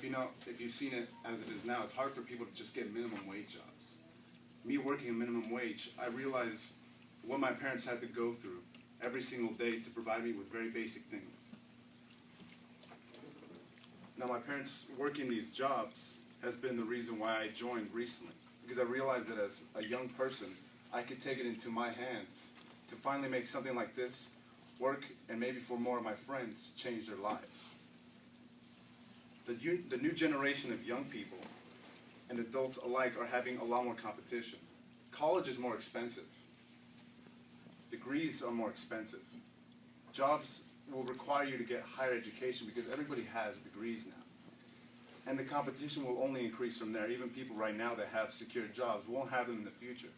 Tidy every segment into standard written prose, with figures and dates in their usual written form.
if you've seen it as it is now, it's hard for people to just get minimum wage jobs. Me working a minimum wage, I realized what my parents had to go through every single day to provide me with very basic things. Now, my parents working these jobs has been the reason why I joined recently, because I realized that as a young person, I could take it into my hands to finally make something like this work, and maybe for more of my friends, change their lives. The new generation of young people and adults alike are having a lot more competition. College is more expensive. Degrees are more expensive. Jobs will require you to get higher education because everybody has degrees now. And the competition will only increase from there. Even people right now that have secure jobs won't have them in the future.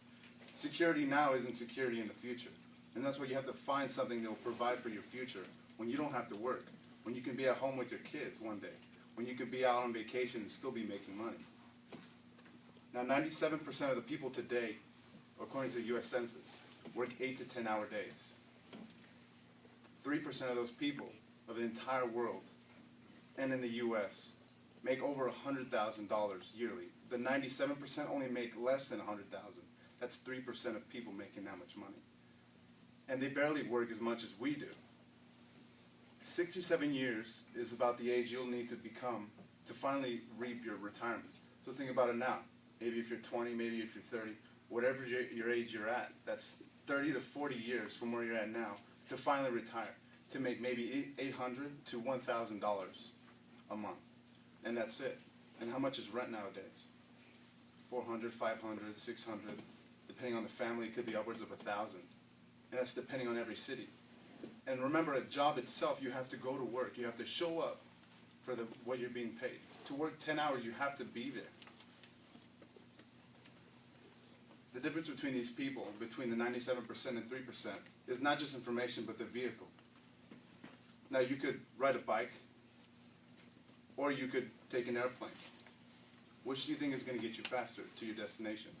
Security now isn't security in the future. And that's why you have to find something that will provide for your future when you don't have to work, when you can be at home with your kids one day, when you could be out on vacation and still be making money. Now, 97% of the people today, according to the U.S. Census, work 8 to 10-hour days. 3% of those people of the entire world and in the U.S. make over $100,000 yearly. The 97% only make less than $100,000. That's 3% of people making that much money. And they barely work as much as we do. 67 years is about the age you'll need to become to finally reap your retirement. So think about it now. Maybe if you're 20, maybe if you're 30, whatever your age you're at, that's 30 to 40 years from where you're at now to finally retire, to make maybe $800 to $1,000 a month. And that's it. And how much is rent nowadays? 400, 500, 600, depending on the family, it could be upwards of 1,000. And that's depending on every city. And remember, a job itself, you have to go to work. You have to show up for what you're being paid. To work 10 hours, you have to be there. The difference between these people, between the 97% and 3%, is not just information, but the vehicle. Now, you could ride a bike, or you could take an airplane. Which do you think is going to get you faster to your destination?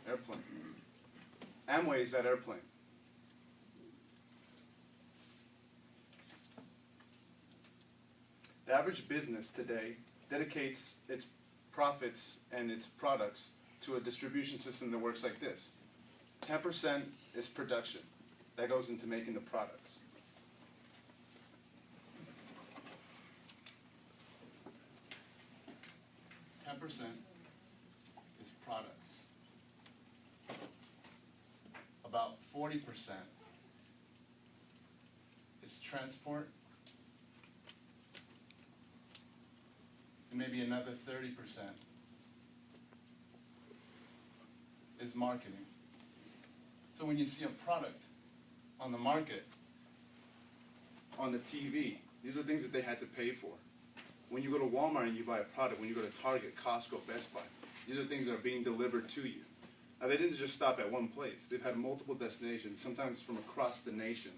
Airplane. Amway is that airplane. The average business today dedicates its profits and its products to a distribution system that works like this. 10% is production. That goes into making the products. 10% is products. About 40% is transport. And maybe another 30% is marketing. So when you see a product on the market, on the TV, these are things that they had to pay for. When you go to Walmart and you buy a product, when you go to Target, Costco, Best Buy, these are things that are being delivered to you. Now, they didn't just stop at one place. They've had multiple destinations, sometimes from across the nation.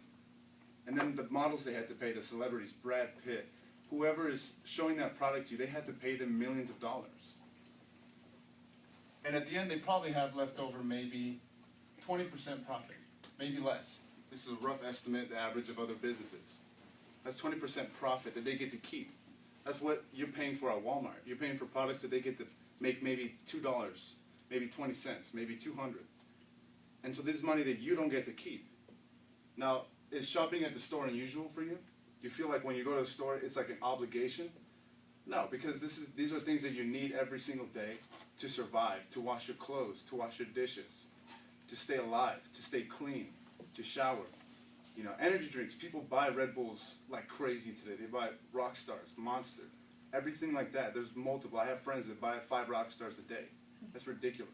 And then the models they had to pay, the celebrities, Brad Pitt, whoever is showing that product to you, they had to pay them millions of dollars. And at the end, they probably have left over maybe 20% profit, maybe less. This is a rough estimate, the average of other businesses. That's 20% profit that they get to keep. That's what you're paying for at Walmart. You're paying for products that they get to make maybe $2, maybe 20 cents, maybe 200. And so this is money that you don't get to keep. Now, is shopping at the store unusual for you? Do you feel like when you go to the store, it's like an obligation? No, because these are things that you need every single day to survive, to wash your clothes, to wash your dishes, to stay alive, to stay clean, to shower. You know, energy drinks, people buy Red Bulls like crazy today. They buy Rockstars, Monster, everything like that. There's multiple. I have friends that buy 5 Rockstars a day. That's ridiculous.